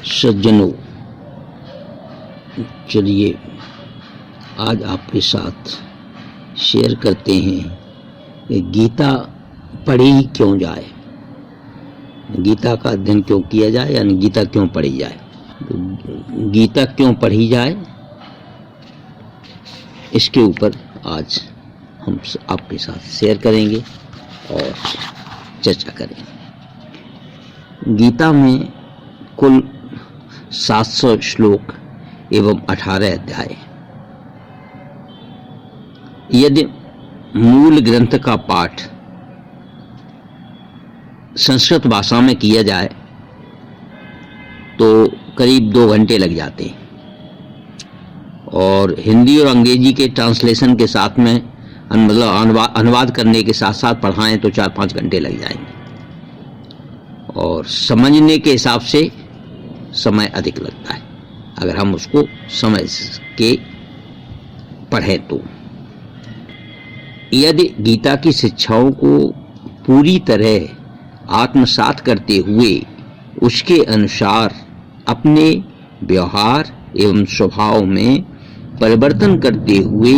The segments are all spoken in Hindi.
सज्जनों, चलिए आज आपके साथ शेयर करते हैं कि गीता पढ़ी क्यों जाए, गीता का अध्ययन क्यों किया जाए, यानी गीता क्यों पढ़ी जाए। तो गीता क्यों पढ़ी जाए, इसके ऊपर आज हम आपके साथ शेयर करेंगे और चर्चा करेंगे। गीता में कुल 700 श्लोक एवं 18 अध्याय। यदि मूल ग्रंथ का पाठ संस्कृत भाषा में किया जाए तो करीब 2 घंटे लग जाते हैं, और हिंदी और अंग्रेजी के ट्रांसलेशन के साथ में मतलब अनुवाद करने के साथ साथ पढ़ाएं तो 4-5 घंटे लग जाएंगे, और समझने के हिसाब से समय अधिक लगता है अगर हम उसको समझ के पढ़ें तो। यदि गीता की शिक्षाओं को पूरी तरह आत्मसात करते हुए उसके अनुसार अपने व्यवहार एवं स्वभाव में परिवर्तन करते हुए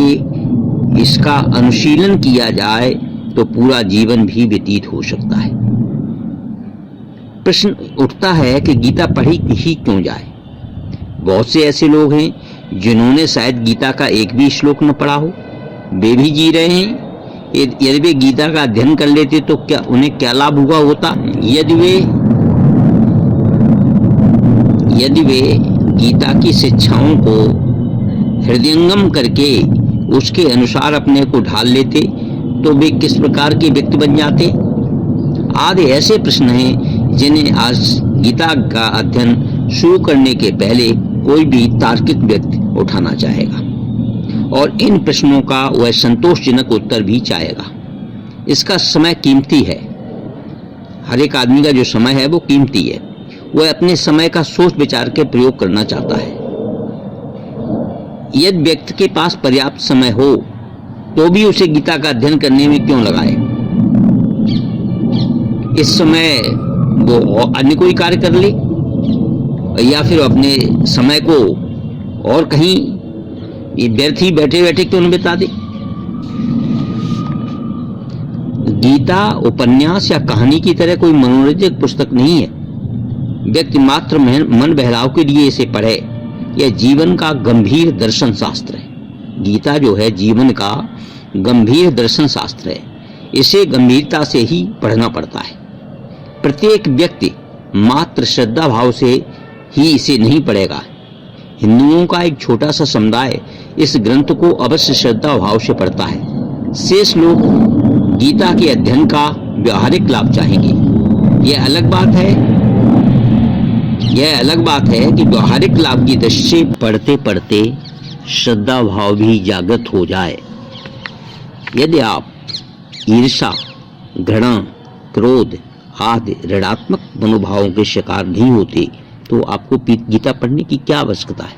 इसका अनुशीलन किया जाए तो पूरा जीवन भी व्यतीत हो सकता है। प्रश्न उठता है कि गीता पढ़ी ही क्यों जाए। बहुत से ऐसे लोग हैं जिन्होंने शायद गीता का एक भी श्लोक न पढ़ा हो, वे भी जी रहे हैं। यदि वे गीता का अध्ययन कर लेते तो क्या उन्हें क्या लाभ हुआ होता। यदि वे गीता की शिक्षाओं को हृदयंगम करके उसके अनुसार अपने को ढाल लेते तो वे किस प्रकार के व्यक्ति बन जाते। आदि ऐसे प्रश्न हैं जिन्हें आज गीता का अध्ययन शुरू करने के पहले कोई भी तार्किक व्यक्ति उठाना चाहेगा, और इन प्रश्नों का वह संतोषजनक उत्तर भी चाहेगा। इसका समय कीमती है। हर एक आदमी का जो समय है वो कीमती है। वह अपने समय का सोच विचार के प्रयोग करना चाहता है। यदि व्यक्ति के पास पर्याप्त समय हो तो भी उसे गीता का अध्ययन करने में क्यों लगाए। इस समय वो अन्य कोई कार्य कर ले या फिर अपने समय को और कहीं ये व्यर्थ ही बैठे बैठे क्यों न बिता दे। गीता उपन्यास या कहानी की तरह कोई मनोरंजक पुस्तक नहीं है। व्यक्ति मात्र मन बहलाव के लिए इसे पढ़े। यह जीवन का गंभीर दर्शन शास्त्र है। गीता जो है जीवन का गंभीर दर्शन शास्त्र है। इसे गंभीरता से ही पढ़ना पड़ता है। प्रत्येक व्यक्ति मात्र श्रद्धा भाव से ही इसे नहीं पढ़ेगा। हिंदुओं का एक छोटा सा समुदाय इस ग्रंथ को अवश्य श्रद्धा भाव से पढ़ता है। शेष लोग गीता के अध्ययन का व्यवहारिक लाभ चाहेंगे। यह अलग बात है कि व्यवहारिक लाभ की दृष्टि से पढ़ते पढ़ते श्रद्धा भाव भी जागृत हो जाए। यदि आप ईर्ष्या, घृणा, क्रोध आदि ऋणात्मक मनोभावों के शिकार नहीं होते तो आपको गीता पढ़ने की क्या आवश्यकता है।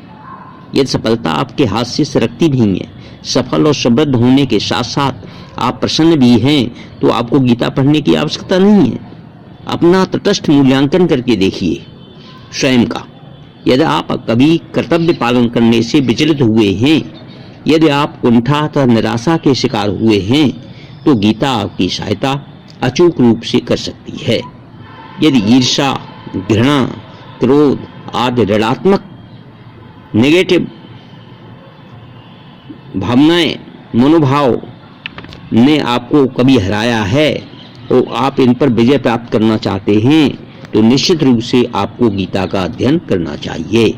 यदि सफलता आपके हाथ से सरकती नहीं है, सफल और समृद्ध होने के साथ साथ आप प्रसन्न भी हैं, तो आपको गीता पढ़ने की आवश्यकता नहीं है। अपना तटस्थ मूल्यांकन करके देखिए स्वयं का। यदि आप कभी कर्तव्य पालन करने से विचलित हुए हैं, यदि आप कुंठा तथा निराशा के शिकार हुए हैं, तो गीता आपकी सहायता अचूक रूप से कर सकती है। यदि ईर्ष्या, घृणा, क्रोध आदि ऋणात्मक नेगेटिव भावनाएं, मनोभाव ने आपको कभी हराया है तो आप इन पर विजय प्राप्त करना चाहते हैं, तो निश्चित रूप से आपको गीता का अध्ययन करना चाहिए।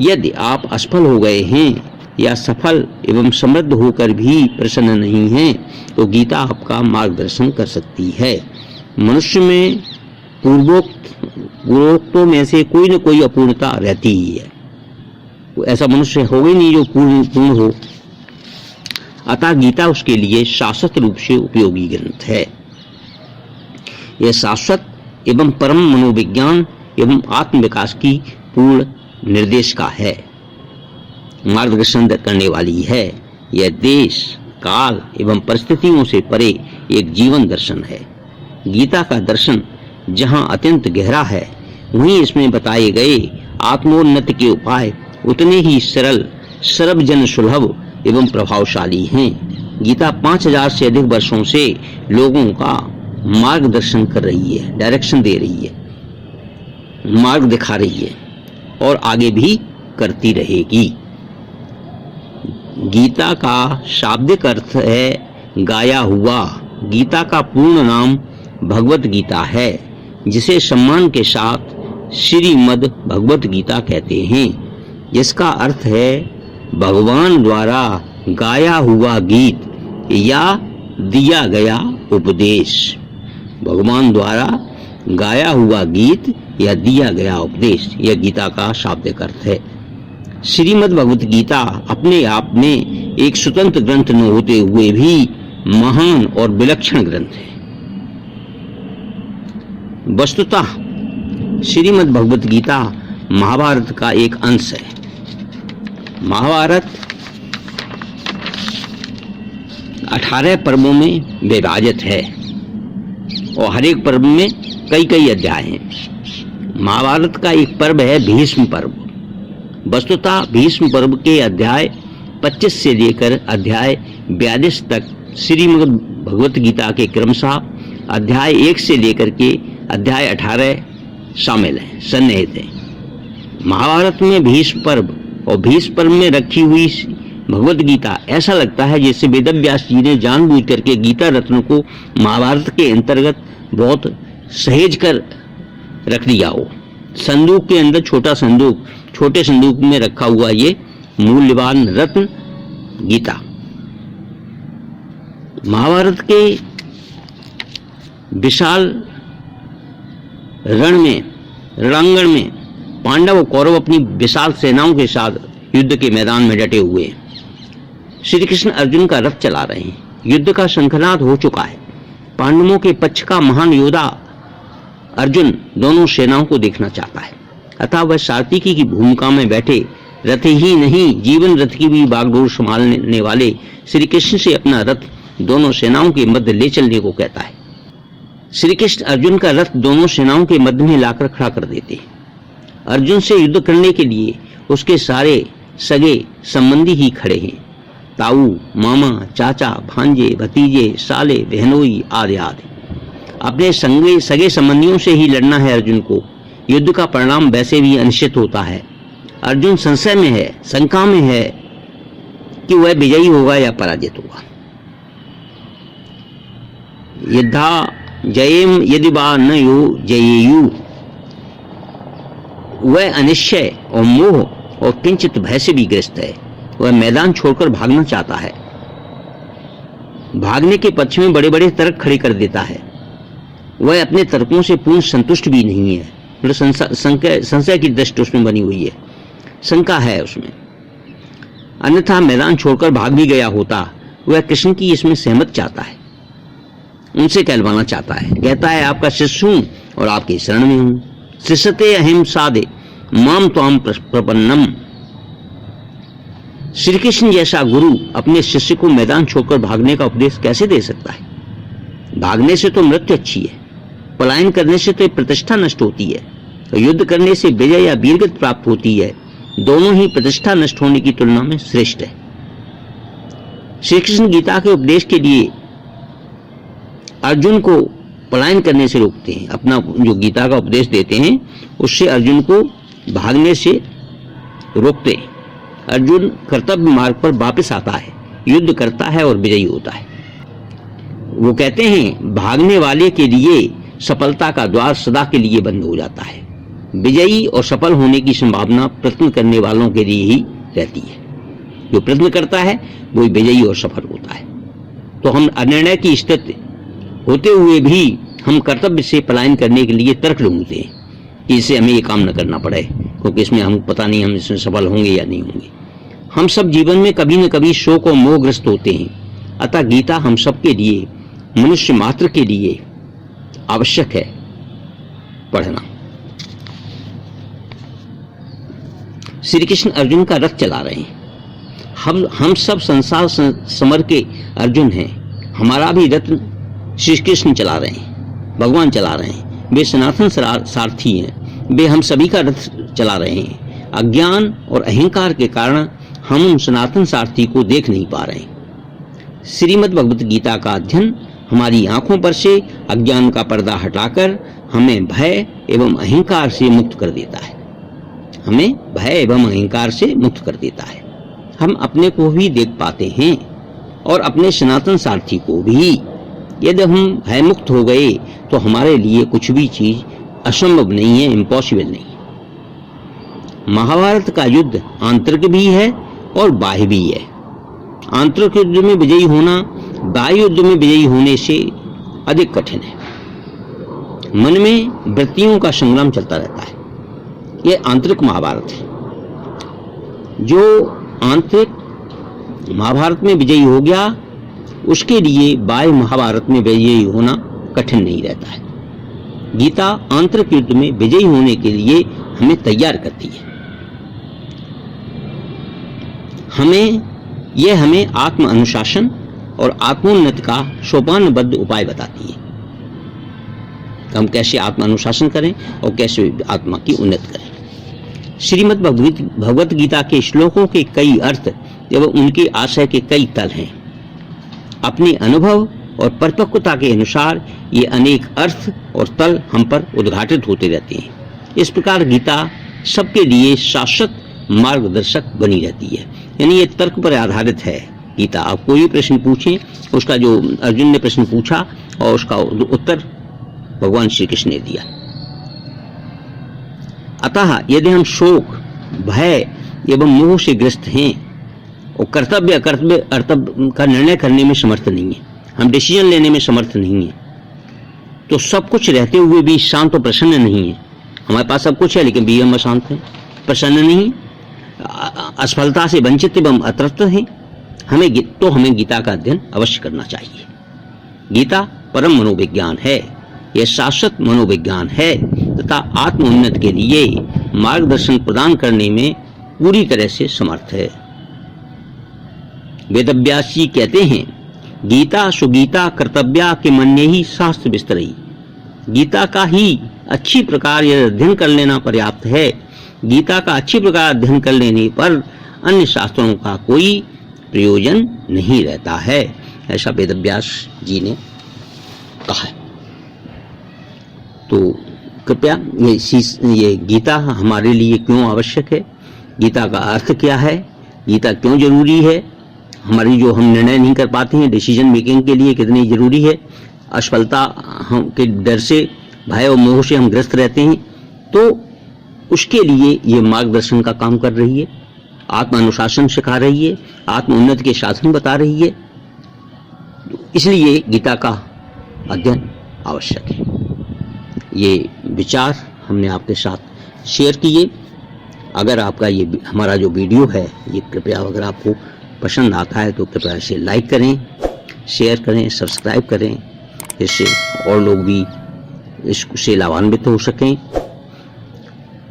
यदि आप असफल हो गए हैं या सफल एवं समृद्ध होकर भी प्रसन्न नहीं हैं, तो गीता आपका मार्गदर्शन कर सकती है। मनुष्य में पूर्वोक्तों में से कोई न कोई अपूर्णता रहती ही है। ऐसा मनुष्य होगा ही नहीं जो पूर्ण हो। अतः गीता उसके लिए शाश्वत रूप से उपयोगी ग्रंथ है। यह शाश्वत एवं परम मनोविज्ञान एवं आत्मविकास की पूर्ण निर्देशिका है, मार्गदर्शन करने वाली है। यह देश, काल एवं परिस्थितियों से परे एक जीवन दर्शन है। गीता का दर्शन जहाँ अत्यंत गहरा है वहीं इसमें बताए गए आत्मोन्नति के उपाय उतने ही सरल, सर्वजन सुलभ एवं प्रभावशाली हैं। गीता 5000 से अधिक वर्षों से लोगों का मार्गदर्शन कर रही है, डायरेक्शन दे रही है, मार्ग दिखा रही है और आगे भी करती रहेगी। गीता का शाब्दिक अर्थ है गाया हुआ। गीता का पूर्ण नाम भगवत गीता है, जिसे सम्मान के साथ श्रीमद् भगवत गीता कहते हैं, जिसका अर्थ है भगवान द्वारा गाया हुआ गीत या दिया गया उपदेश। भगवान द्वारा गाया हुआ गीत या दिया गया उपदेश, यह गीता का शाब्दिक अर्थ है। श्रीमद् भगवत गीता अपने आप में एक स्वतंत्र ग्रंथ न होते हुए भी महान और विलक्षण ग्रंथ है। वस्तुतः श्रीमद् भगवत गीता महाभारत का एक अंश है। महाभारत 18 पर्वों में विभाजित है और हर एक पर्व में कई कई अध्याय हैं। महाभारत का एक पर्व है भीष्म पर्व। वस्तुतः भीष्म पर्व के अध्याय 25 से लेकर अध्याय 42 तक श्रीमद् भगवत गीता के क्रमशः अध्याय 1 से लेकर के अध्याय 18 शामिल हैं, सन्निहित हैं। महाभारत में भीष्म पर्व और भीष्म पर्व में रखी हुई भगवत गीता ऐसा लगता है जैसे वेदव्यास जी ने जानबूझ करके गीता रत्न को महाभारत के अंतर्गत बहुत सहेज कर रख दिया हो। संदूक के अंदर छोटा संदूक, छोटे संदूक में रखा हुआ ये मूल्यवान रत्न गीता। महाभारत के विशाल रणांगण में पांडव और कौरव अपनी विशाल सेनाओं के साथ युद्ध के मैदान में डटे हुए हैं। श्री कृष्ण अर्जुन का रथ चला रहे हैं। युद्ध का शंखनाद हो चुका है। पांडवों के पक्ष का महान योद्धा अर्जुन दोनों सेनाओं को देखना चाहता है, अतः वह सात्विकी की भूमिका में बैठे रथ ही नहीं जीवन रथ की भी बागडोर संभालने वाले श्री कृष्ण से अपना रथ दोनों सेनाओं के मध्य ले चलने को कहता है। श्री कृष्ण अर्जुन का रथ दोनों सेनाओं के मध्य में लाकर खड़ा कर देते हैं। अर्जुन से युद्ध करने के लिए उसके सारे सगे संबंधी ही खड़े हैं। ताऊ, मामा, चाचा, भांजे, भतीजे, साले, बहनोई आदि आदि। अपने सगे संबंधियों से ही लड़ना है अर्जुन को। युद्ध का परिणाम वैसे भी अनिश्चित होता है। अर्जुन संशय में है, शंका में है कि वह विजयी होगा या पराजित होगा। यद्धा जयेम यदि वा न यो जयेयु। वह अनिश्चय और मोह और किंचित भय से भी ग्रस्त है। वह मैदान छोड़कर भागना चाहता है। भागने के पक्ष में बड़े बड़े तर्क खड़े कर देता है। वह अपने तर्कों से पूर्ण संतुष्ट भी नहीं है। संशय की दृष्टि उसमें बनी हुई है, शंका है उसमें। अन्यथा मैदान छोड़कर भाग भी गया होता। वह कृष्ण की इसमें सहमत चाहता है, उनसे कहलवाना चाहता है। कहता है आपका शिष्य हूं और आपकी शरण में हूं। शिष्यते अहिम साधे माम त्वाम प्रपन्नम। श्री कृष्ण जैसा गुरु अपने शिष्य को मैदान छोड़कर भागने का उपदेश कैसे दे सकता है? भागने से तो मृत्यु अच्छी है, पलायन करने से तो प्रतिष्ठा नष्ट होती है, तो युद्ध करने से विजय या वीरगति प्राप्त होती है। दोनों ही प्रतिष्ठा नष्ट होने की तुलना में श्रेष्ठ है। श्री कृष्ण गीता के उपदेश के लिए अर्जुन को पलायन करने से रोकते हैं। अपना जो गीता का उपदेश देते हैं उससे अर्जुन को भागने से रोकते हैं। अर्जुन कर्तव्य मार्ग पर वापस आता है, युद्ध करता है और विजयी होता है। वो कहते हैं भागने वाले के लिए सफलता का द्वार सदा के लिए बंद हो जाता है। विजयी और सफल होने की संभावना प्रयत्न करने वालों के लिए ही रहती है। जो प्रयत्न करता है वो विजयी और सफल होता है। तो हम अनिर्णय की स्थिति होते हुए भी हम कर्तव्य से पलायन करने के लिए तर्क ढूंढते हैं कि इससे हमें ये काम न करना पड़े, क्योंकि इसमें हम पता नहीं हम इसमें सफल होंगे या नहीं होंगे। हम सब जीवन में कभी न कभी शोक और मोहग्रस्त होते हैं। अतः गीता हम सब के लिए, मनुष्य मात्र के लिए आवश्यक है पढ़ना। श्री कृष्ण अर्जुन का रथ चला रहे हैं। हम सब संसार समर के अर्जुन हैं। हमारा भी रथ श्री कृष्ण चला रहे हैं, भगवान चला रहे हैं। वे सनातन सारथी हैं वे हम सभी का रथ चला रहे हैं। अज्ञान और अहंकार के कारण हम उन सनातन सारथी को देख नहीं पा रहे। श्रीमद् भगवत गीता का अध्ययन हमारी आंखों पर से अज्ञान का पर्दा हटाकर हमें भय एवं अहंकार से मुक्त कर देता है। हमें भय एवं अहंकार से मुक्त कर देता है। हम अपने को भी देख पाते हैं और अपने सनातन सारथी को भी। यदि हम भय मुक्त हो गए तो हमारे लिए कुछ भी चीज असंभव नहीं है, इम्पॉसिबल नहीं है। महाभारत का युद्ध आंतरिक भी है और बाह्य भी है। आंतरिक युद्ध में विजयी होना बाह्य युद्ध में विजयी होने से अधिक कठिन है। मन में वृत्तियों का संग्राम चलता रहता है। यह आंतरिक महाभारत है। जो आंतरिक महाभारत में विजयी हो गया उसके लिए बाह्य महाभारत में विजयी होना कठिन नहीं रहता है। गीता आंतरिक युद्ध में विजयी होने के लिए हमें तैयार करती है। हमें आत्म अनुशासन और आत्मोन्नति का सोपानबद्ध उपाय बताती है। हम कैसे आत्म अनुशासन करें और कैसे आत्मा की उन्नति करें। श्रीमद् भगवत गीता के श्लोकों के कई अर्थ एवं उनके आशय के कई तल हैं। अपने अनुभव और परिपक्वता के अनुसार ये अनेक अर्थ और तल हम पर उद्घाटित होते रहते हैं। इस प्रकार गीता सबके लिए शाश्वत मार्गदर्शक बनी रहती है। यानी ये तर्क पर आधारित है गीता। आप कोई प्रश्न पूछें, उसका जो अर्जुन ने प्रश्न पूछा और उसका उत्तर भगवान श्री कृष्ण ने दिया। अतः यदि हम शोक, भय एवं मोह से ग्रस्त हैं और कर्तव्य अकर्तव्य का निर्णय करने में समर्थ नहीं है, हम डिसीजन लेने में समर्थ नहीं है, तो सब कुछ रहते हुए भी शांत और प्रसन्न नहीं है। हमारे पास सब कुछ है लेकिन भी हम अशांत हैं, प्रसन्न नहीं, असफलता से वंचित एवं अतृप्त हैं। हमें गीता का अध्ययन अवश्य करना चाहिए। गीता परम मनोविज्ञान है, यह शाश्वत मनोविज्ञान है तथा आत्मोन्नति के लिए मार्गदर्शन प्रदान करने में पूरी तरह से समर्थ है। वेदव्यास जी कहते हैं, गीता सुगीता कर्तव्या के मन्ये ही शास्त्र विस्तरई। गीता का ही अच्छी प्रकार यह अध्ययन कर लेना पर्याप्त है। गीता का अच्छी प्रकार अध्ययन कर लेने पर अन्य शास्त्रों का कोई प्रयोजन नहीं रहता है, ऐसा वेदव्यास जी ने कहा है। तो कृपया ये गीता हमारे लिए क्यों आवश्यक है, गीता का अर्थ क्या है, गीता क्यों जरूरी है, हमारी जो हम निर्णय नहीं कर पाते हैं डिसीजन मेकिंग के लिए कितनी जरूरी है, असफलता हम के डर से, भय और मोह से हम ग्रस्त रहते हैं, तो उसके लिए ये मार्गदर्शन का काम कर रही है, आत्म अनुशासन सिखा रही है, आत्म उन्नति के साधन बता रही है। इसलिए गीता का अध्ययन आवश्यक है। ये विचार हमने आपके साथ शेयर किए। अगर आपका ये हमारा जो वीडियो है ये कृपया अगर आपको पसंद आता है तो कृपया इसे लाइक करें, शेयर करें, सब्सक्राइब करें, जिससे और लोग भी इससे लाभान्वित हो सकें।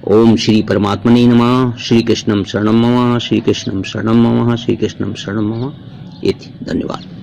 ओम श्री परमात्मने नमः। श्री कृष्णं शरणं मम, श्री कृष्णं शरणं मम, श्री कृष्णं शरणं मम। इति धन्यवाद।